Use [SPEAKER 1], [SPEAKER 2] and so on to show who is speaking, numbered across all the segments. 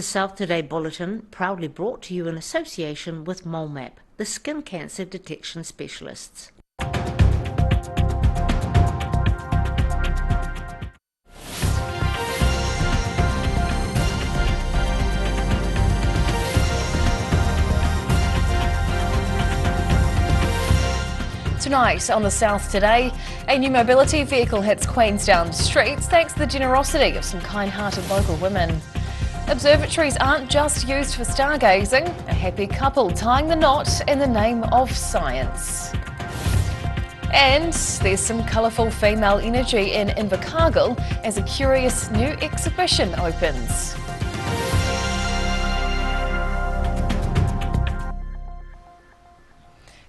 [SPEAKER 1] The South Today Bulletin, proudly brought to you in association with MoleMap, the skin cancer detection specialists.
[SPEAKER 2] Tonight on the South Today, a new mobility vehicle hits Queenstown streets thanks to the generosity of some kind-hearted local women. Observatories aren't just used for stargazing, a happy couple tying the knot in the name of science. And there's some colourful female energy in Invercargill as a curious new exhibition opens.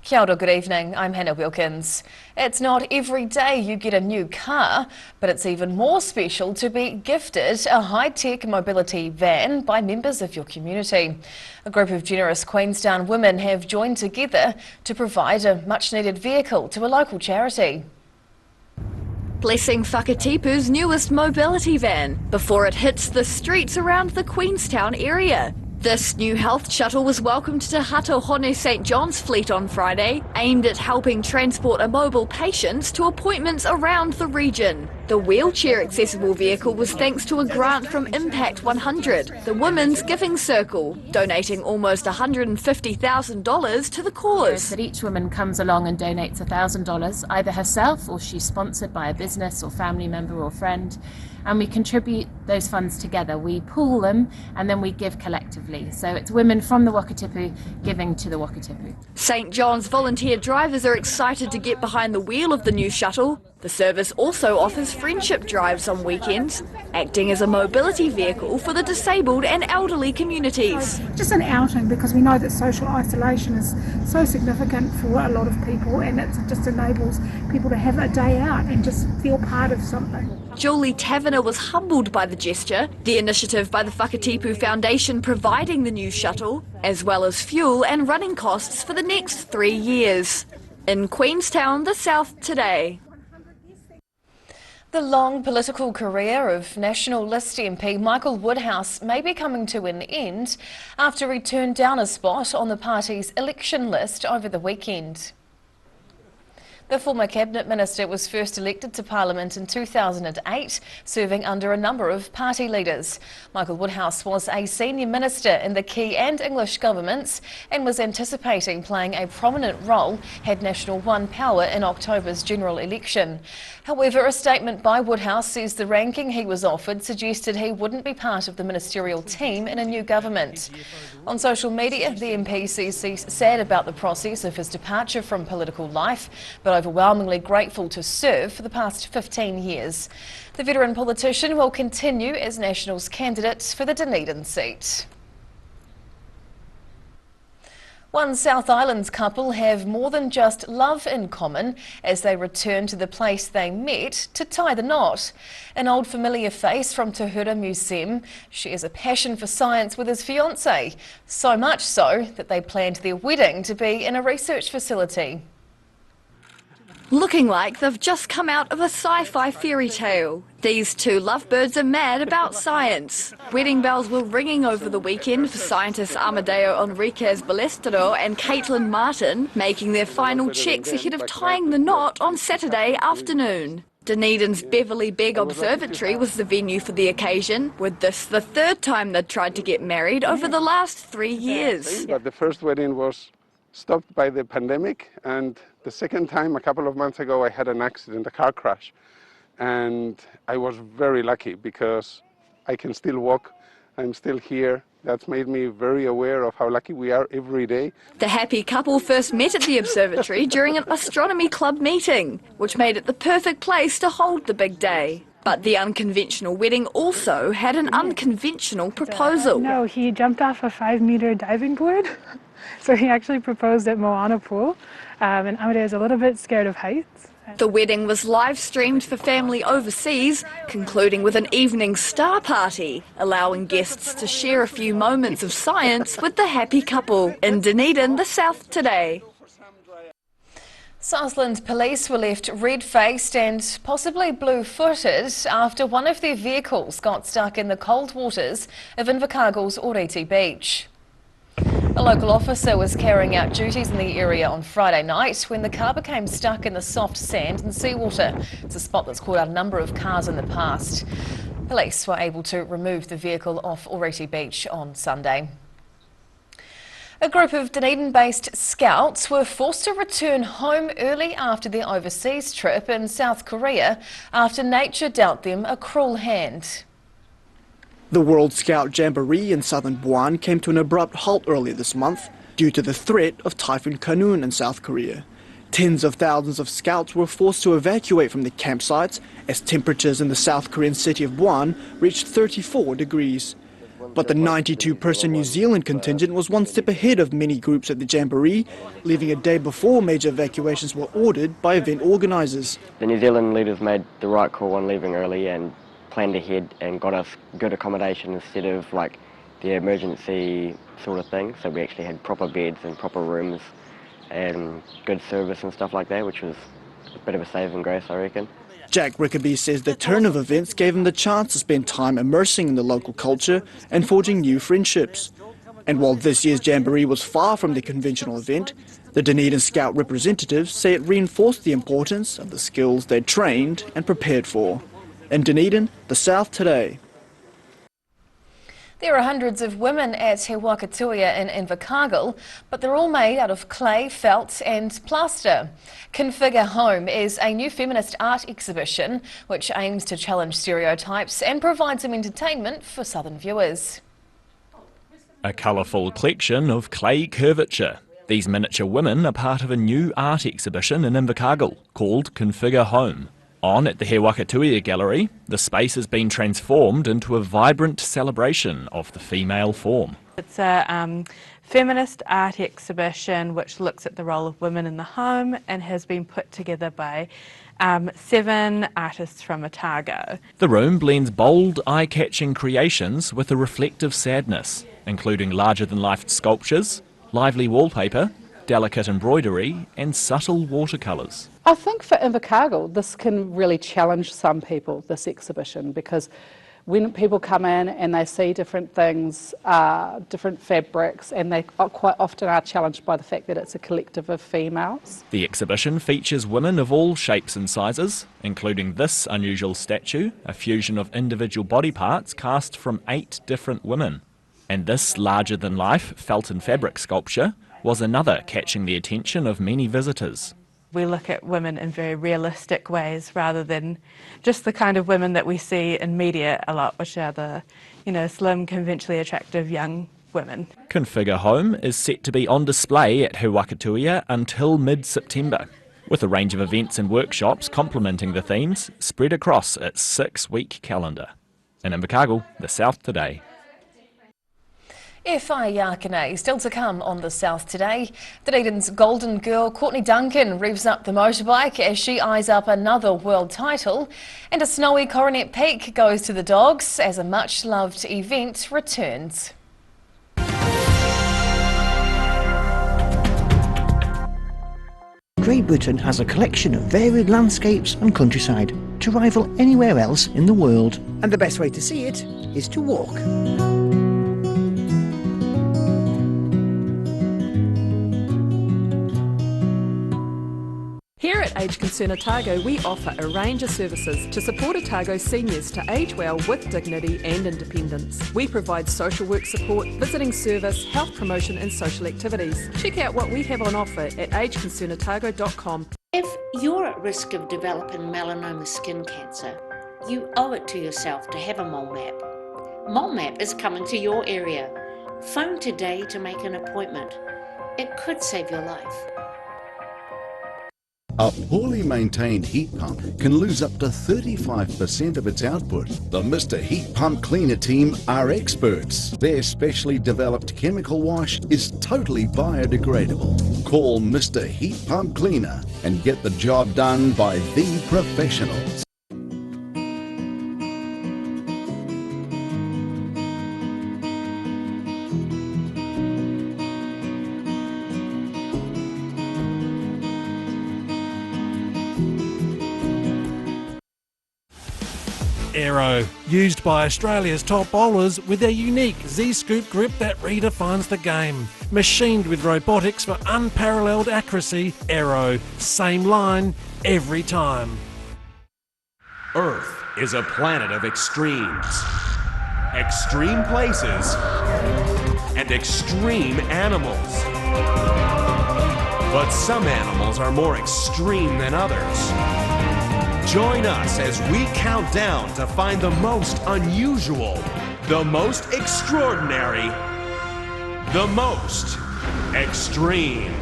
[SPEAKER 2] Kia ora, good evening, I'm Hannah Wilkins. It's not every day you get a new car, but it's even more special to be gifted a high-tech mobility van by members of your community. A group of generous Queenstown women have joined together to provide a much-needed vehicle to a local charity.
[SPEAKER 3] Blessing Whakatipu's newest mobility van before it hits the streets around the Queenstown area. This new health shuttle was welcomed to Hatohone St John's Fleet on Friday, aimed at helping transport immobile patients to appointments around the region. The wheelchair-accessible vehicle was thanks to a grant from Impact 100, the Women's Giving Circle, donating almost $150,000 to the cause.
[SPEAKER 4] That each woman comes along and donates $1,000, either herself or she's sponsored by a business or family member or friend, and we contribute those funds together. We pool them and then we give collectively. So it's women from the Wakatipu giving to the Wakatipu.
[SPEAKER 3] St John's volunteer drivers are excited to get behind the wheel of the new shuttle. The service also offers friendship drives on weekends, acting as a mobility vehicle for the disabled and elderly communities.
[SPEAKER 5] Just an outing, because we know that social isolation is so significant for a lot of people, and it just enables people to have a day out and just feel part of something.
[SPEAKER 3] Julie Taverner was humbled by the gesture, the initiative by the Whakatipu Foundation providing the new shuttle, as well as fuel and running costs for the next 3 years. In Queenstown, the South Today.
[SPEAKER 2] The long political career of National List MP Michael Woodhouse may be coming to an end after he turned down a spot on the party's election list over the weekend. The former Cabinet Minister was first elected to Parliament in 2008, serving under a number of party leaders. Michael Woodhouse was a senior minister in the Key and English governments and was anticipating playing a prominent role had National won power in October's general election. However, a statement by Woodhouse says the ranking he was offered suggested he wouldn't be part of the ministerial team in a new government. On social media, the MP says he's sad about the process of his departure from political life, but overwhelmingly grateful to serve for the past 15 years. The veteran politician will continue as National's candidate for the Dunedin seat. One South Islands couple have more than just love in common as they return to the place they met to tie the knot. An old familiar face from Te Hura Museum shares a passion for science with his fiancée, so much so that they planned their wedding to be in a research facility.
[SPEAKER 3] Looking like they've just come out of a sci-fi fairy tale. These two lovebirds are mad about science. Wedding bells were ringing over the weekend for scientists Amadeo Enriquez Balestero and Caitlin Martin, making their final checks ahead of tying the knot on Saturday afternoon. Dunedin's Beverly Begg Observatory was the venue for the occasion, with this the third time they'd tried to get married over the last 3 years.
[SPEAKER 6] But the first wedding was stopped by the pandemic, and the second time, a couple of months ago, I had an accident, a car crash, and I was very lucky because I can still walk, I'm still here. That's made me very aware of how lucky we are every day.
[SPEAKER 3] The happy couple first met at the observatory during an astronomy club meeting, which made it the perfect place to hold the big day. But the unconventional wedding also had an unconventional proposal.
[SPEAKER 5] No, he jumped off a 5-meter diving board. So he actually proposed at Moana Pool, and Amadeo's a little bit scared of heights.
[SPEAKER 3] The wedding was live streamed for family overseas, concluding with an evening star party, allowing guests to share a few moments of science with the happy couple. In Dunedin, the South Today.
[SPEAKER 2] Southland police were left red-faced and possibly blue-footed after one of their vehicles got stuck in the cold waters of Invercargill's Oreti Beach. A local officer was carrying out duties in the area on Friday night when the car became stuck in the soft sand and seawater. It's a spot that's caught out a number of cars in the past. Police were able to remove the vehicle off Oreti Beach on Sunday. A group of Dunedin-based scouts were forced to return home early after their overseas trip in South Korea after nature dealt them a cruel hand.
[SPEAKER 7] The World Scout Jamboree in southern Buan came to an abrupt halt earlier this month due to the threat of Typhoon Kanun in South Korea. Tens of thousands of scouts were forced to evacuate from the campsites as temperatures in the South Korean city of Buan reached 34 degrees. But the 92-person New Zealand contingent was one step ahead of many groups at the Jamboree, leaving a day before major evacuations were ordered by event organisers.
[SPEAKER 8] The New Zealand leaders made the right call on leaving early and planned ahead and got us good accommodation instead of like the emergency sort of thing. So we actually had proper beds and proper rooms and good service and stuff like that, which was a bit of a saving grace, I reckon.
[SPEAKER 7] Jack Rickaby says the turn of events gave him the chance to spend time immersing in the local culture and forging new friendships. And while this year's Jamboree was far from the conventional event, the Dunedin Scout representatives say it reinforced the importance of the skills they'd trained and prepared for. In Dunedin, the South Today.
[SPEAKER 2] There are hundreds of women at He Wakatuia in Invercargill, but they're all made out of clay, felt and plaster. Configure Home is a new feminist art exhibition which aims to challenge stereotypes and provide some entertainment for southern viewers.
[SPEAKER 9] A colourful collection of clay curvature. These miniature women are part of a new art exhibition in Invercargill called Configure Home. On at the He Wakatuia Gallery, the space has been transformed into a vibrant celebration of the female form.
[SPEAKER 10] It's a feminist art exhibition which looks at the role of women in the home and has been put together by 7 artists from Otago.
[SPEAKER 9] The room blends bold, eye-catching creations with a reflective sadness, including larger-than-life sculptures, lively wallpaper, delicate embroidery and subtle watercolours.
[SPEAKER 11] I think for Invercargill this can really challenge some people, this exhibition, because when people come in and they see different things, different fabrics, and they quite often are challenged by the fact that it's a collective of females.
[SPEAKER 9] The exhibition features women of all shapes and sizes, including this unusual statue, a fusion of individual body parts cast from 8 different women. And this larger-than-life felt and fabric sculpture was another catching the attention of many visitors.
[SPEAKER 10] We look at women in very realistic ways rather than just the kind of women that we see in media a lot, which are the, slim, conventionally attractive young women.
[SPEAKER 9] Configure Home is set to be on display at He Wakatuia until mid-September, with a range of events and workshops complementing the themes spread across its 6-week calendar. In Invercargill, the South Today.
[SPEAKER 2] FI Yakane still to come on the South Today. Dunedin's golden girl Courtney Duncan revs up the motorbike as she eyes up another world title, and a snowy Coronet Peak goes to the dogs as a much-loved event returns.
[SPEAKER 12] Great Britain has a collection of varied landscapes and countryside to rival anywhere else in the world. And the best way to see it is to walk.
[SPEAKER 13] Here at Age Concern Otago, we offer a range of services to support Otago seniors to age well with dignity and independence. We provide social work support, visiting service, health promotion and social activities. Check out what we have on offer at ageconcernotago.com.
[SPEAKER 1] If you're at risk of developing melanoma skin cancer, you owe it to yourself to have a mole map. Mole map is coming to your area. Phone today to make an appointment. It could save your life.
[SPEAKER 14] A poorly maintained heat pump can lose up to 35% of its output. The Mr. Heat Pump Cleaner team are experts. Their specially developed chemical wash is totally biodegradable. Call Mr. Heat Pump Cleaner and get the job done by the professionals.
[SPEAKER 15] Aero, used by Australia's top bowlers with their unique Z-scoop grip that redefines the game. Machined with robotics for unparalleled accuracy, Aero, same line, every time.
[SPEAKER 16] Earth is a planet of extremes. Extreme places and extreme animals. But some animals are more extreme than others. Join us as we count down to find the most unusual, the most extraordinary, the most extreme.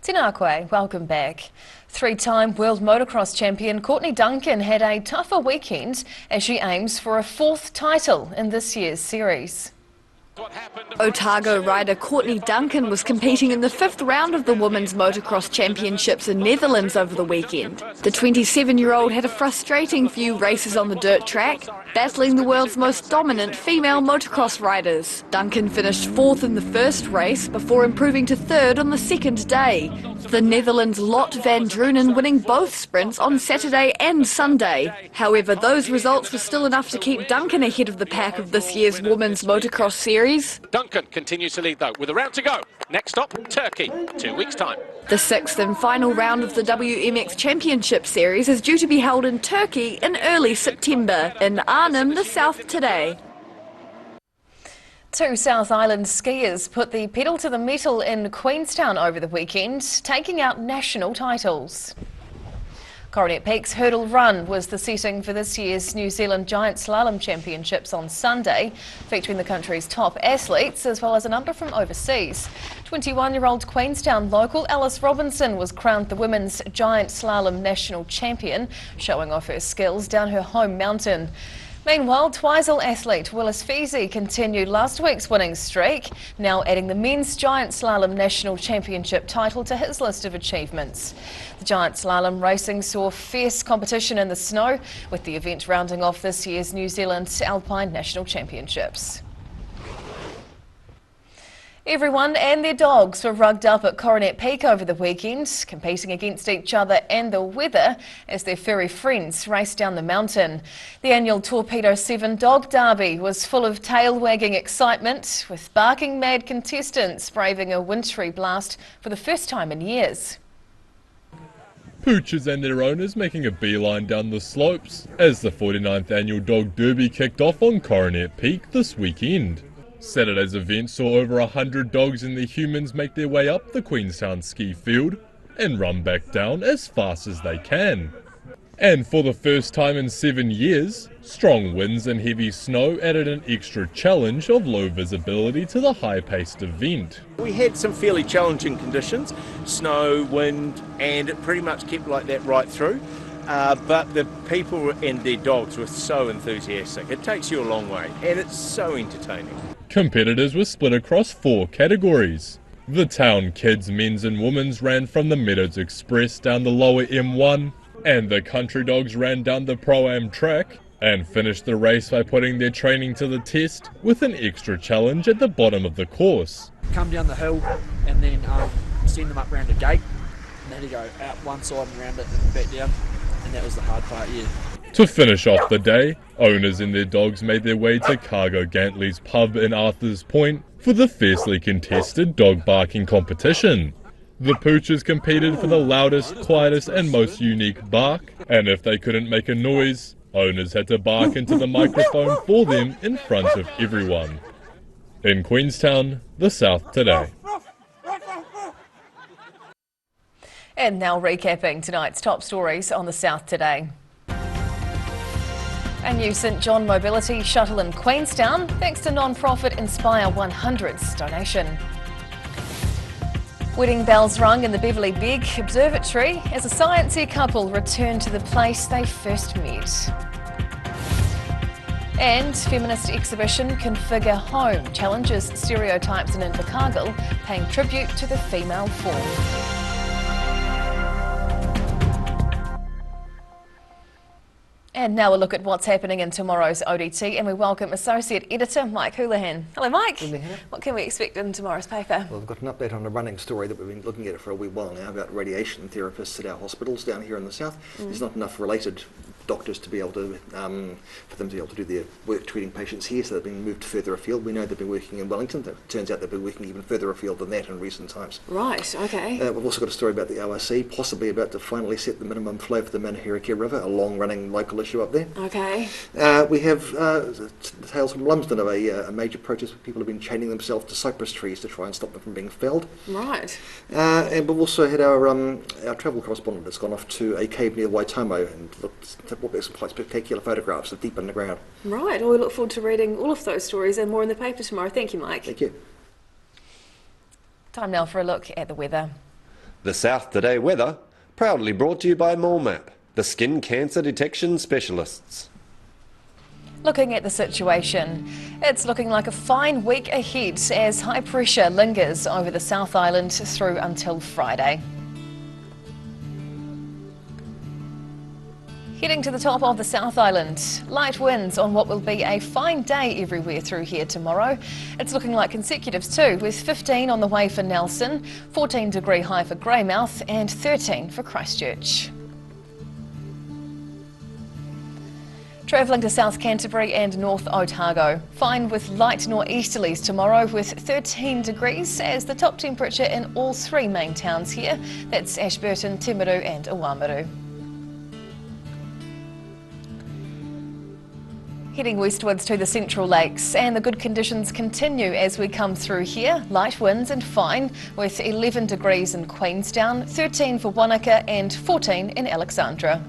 [SPEAKER 2] Tēnā koe, welcome back. Three-time world motocross champion Courtney Duncan had a tougher weekend as she aims for a fourth title in this year's series.
[SPEAKER 3] Otago rider Courtney Duncan was competing in the fifth round of the Women's Motocross Championships in Netherlands over the weekend. The 27-year-old had a frustrating few races on the dirt track, battling the world's most dominant female motocross riders. Duncan finished fourth in the first race before improving to third on the second day. The Netherlands' Lot van Drunen winning both sprints on Saturday and Sunday. However, those results were still enough to keep Duncan ahead of the pack of this year's Women's Motocross Series.
[SPEAKER 17] Duncan continues to lead though, with a round to go. Next stop, Turkey, 2 weeks' time.
[SPEAKER 3] The sixth and final round of the WMX Championship Series is due to be held in Turkey in early September, in Arnhem, the south today.
[SPEAKER 2] Two South Island skiers put the pedal to the metal in Queenstown over the weekend, taking out national titles. Coronet Peak's hurdle run was the setting for this year's New Zealand Giant Slalom Championships on Sunday, featuring the country's top athletes as well as a number from overseas. 21-year-old Queenstown local Alice Robinson was crowned the Women's Giant Slalom National Champion, showing off her skills down her home mountain. Meanwhile, Twizel athlete Willis Feasey continued last week's winning streak, now adding the Men's Giant Slalom National Championship title to his list of achievements. The Giant Slalom racing saw fierce competition in the snow, with the event rounding off this year's New Zealand Alpine National Championships. Everyone and their dogs were rugged up at Coronet Peak over the weekend, competing against each other and the weather as their furry friends raced down the mountain. The annual Torpedo 7 Dog Derby was full of tail-wagging excitement, with barking mad contestants braving a wintry blast for the first time in years.
[SPEAKER 18] Poochers and their owners making a beeline down the slopes as the 49th annual Dog Derby kicked off on Coronet Peak this weekend. Saturday's event saw over 100 dogs and their humans make their way up the Queenstown ski field and run back down as fast as they can. And for the first time in 7 years, strong winds and heavy snow added an extra challenge of low visibility to the high-paced event.
[SPEAKER 19] We had some fairly challenging conditions, snow, wind, and it pretty much kept like that right through. But the people and their dogs were so enthusiastic. It takes you a long way, and it's so entertaining.
[SPEAKER 18] Competitors were split across 4 categories. The town kids, men's and women's ran from the Meadows Express down the lower M1, and the country dogs ran down the Pro-Am track and finished the race by putting their training to the test with an extra challenge at the bottom of the course.
[SPEAKER 20] Come down the hill and then send them up round a gate, and then you go out one side and round it and back down, and that was the hard part, yeah.
[SPEAKER 18] To finish off the day, owners and their dogs made their way to Cargo Gantley's pub in Arthur's Point for the fiercely contested dog barking competition. The poochers competed for the loudest, quietest and most unique bark, and if they couldn't make a noise, owners had to bark into the microphone for them in front of everyone. In Queenstown, the South Today.
[SPEAKER 2] And now recapping tonight's top stories on the South Today. A new St John Mobility shuttle in Queenstown, thanks to non-profit Inspire 100's donation. Wedding bells rung in the Beverley Begg Observatory as a sciencey couple returned to the place they first met. And feminist exhibition Configure Home challenges stereotypes in Invercargill, paying tribute to the female form. And now a look at what's happening in tomorrow's ODT, and we welcome Associate Editor Mike Houlihan. Hello Mike. What can we expect in tomorrow's paper?
[SPEAKER 12] Well, we've got an update on a running story that we've been looking at for a wee while now about radiation therapists at our hospitals down here in the south. There's not enough related doctors to be able to, for them to be able to do their work treating patients here, so they've been moved further afield. We know they've been working in Wellington. It turns out they've been working even further afield than that in recent times.
[SPEAKER 2] Right, okay.
[SPEAKER 12] We've also got a story about the ORC, possibly about to finally set the minimum flow for the Manahirike River, a long-running local issue up there.
[SPEAKER 2] Okay.
[SPEAKER 12] We have tales from Lumsden of a major protest where people have been chaining themselves to cypress trees to try and stop them from being felled.
[SPEAKER 2] Right.
[SPEAKER 12] And we've also had our travel correspondent that's gone off to a cave near Waitomo and looked at some quite spectacular photographs of deep underground.
[SPEAKER 2] Right, well, we look forward to reading all of those stories and more in the paper tomorrow. Thank you, Mike.
[SPEAKER 12] Thank you.
[SPEAKER 2] Time now for a look at the weather.
[SPEAKER 16] The South Today weather, proudly brought to you by MoleMap, the skin cancer detection specialists.
[SPEAKER 2] Looking at the situation, it's looking like a fine week ahead as high pressure lingers over the South Island through until Friday. Heading to the top of the South Island, light winds on what will be a fine day everywhere through here tomorrow. It's looking like consecutives too, with 15 on the way for Nelson, 14-degree high for Greymouth and 13 for Christchurch. Travelling to South Canterbury and North Otago, fine with light nor'easterlies tomorrow with 13 degrees as the top temperature in all three main towns here. That's Ashburton, Timaru and Oamaru. Heading westwards to the Central Lakes, and the good conditions continue as we come through here. Light winds and fine with 11 degrees in Queenstown, 13 for Wanaka and 14 in Alexandra.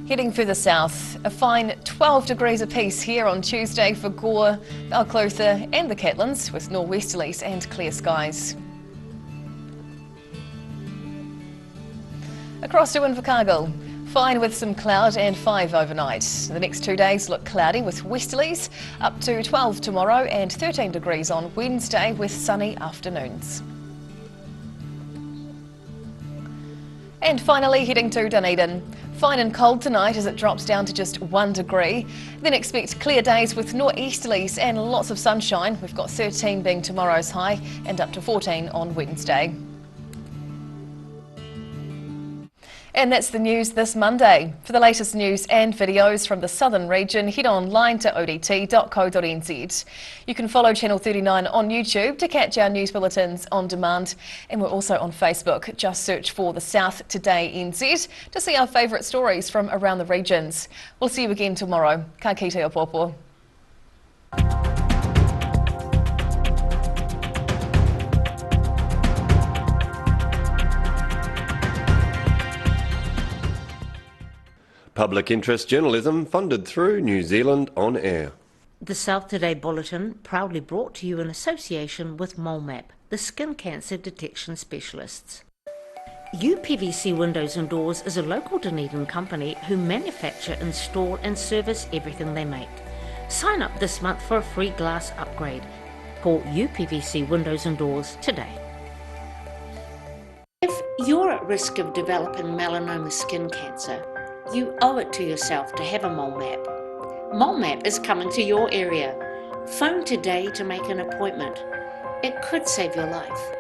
[SPEAKER 2] Heading further south, a fine 12 degrees apiece here on Tuesday for Gore, Balclutha and the Catlins with nor'westerlies and clear skies. Across to Invercargill. Fine with some cloud and 5 overnight. The next 2 days look cloudy with westerlies, up to 12 tomorrow and 13 degrees on Wednesday with sunny afternoons. And finally heading to Dunedin. Fine and cold tonight as it drops down to just 1 degree. Then expect clear days with nor'easterlies and lots of sunshine. We've got 13 being tomorrow's high and up to 14 on Wednesday. And that's the news this Monday. For the latest news and videos from the southern region, head online to odt.co.nz. You can follow Channel 39 on YouTube to catch our news bulletins on demand. And we're also on Facebook. Just search for the South Today NZ to see our favourite stories from around the regions. We'll see you again tomorrow. Ka kite o popo.
[SPEAKER 16] Public interest journalism funded through New Zealand On Air.
[SPEAKER 1] The South Today Bulletin, proudly brought to you in association with MoleMap, the skin cancer detection specialists. UPVC Windows and Doors is a local Dunedin company who manufacture, install and service everything they make. Sign up this month for a free glass upgrade. Call UPVC Windows and Doors today. If you're at risk of developing melanoma skin cancer, you owe it to yourself to have a mole map. Mole Map is coming to your area. Phone today to make an appointment. It could save your life.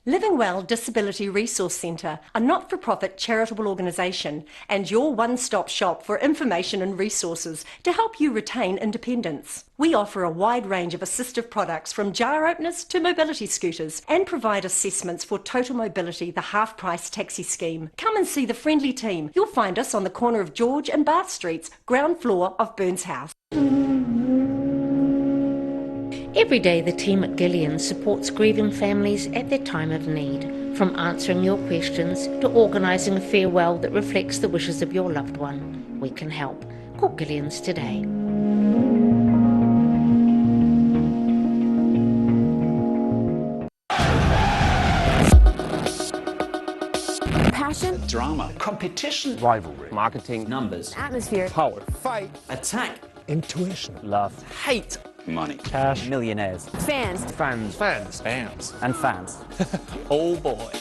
[SPEAKER 21] Living Well Disability Resource Centre, a not-for-profit charitable organisation and your one-stop shop for information and resources to help you retain independence. We offer a wide range of assistive products from jar openers to mobility scooters and provide assessments for Total Mobility, the half-price taxi scheme. Come and see the friendly team. You'll find us on the corner of George and Bath Streets, ground floor of Burns House.
[SPEAKER 1] Every day the team at Gillian supports grieving families at their time of need, from answering your questions to organising a farewell that reflects the wishes of your loved one. We can help. Call Gillian's today.
[SPEAKER 4] competition,
[SPEAKER 22] rivalry,
[SPEAKER 4] marketing,
[SPEAKER 22] numbers,
[SPEAKER 4] atmosphere,
[SPEAKER 22] power,
[SPEAKER 4] fight, attack, intuition,
[SPEAKER 22] love,
[SPEAKER 4] hate,
[SPEAKER 22] money,
[SPEAKER 4] cash,
[SPEAKER 22] millionaires,
[SPEAKER 4] fans,
[SPEAKER 22] fans,
[SPEAKER 4] fans,
[SPEAKER 22] and fans.
[SPEAKER 4] oh boy.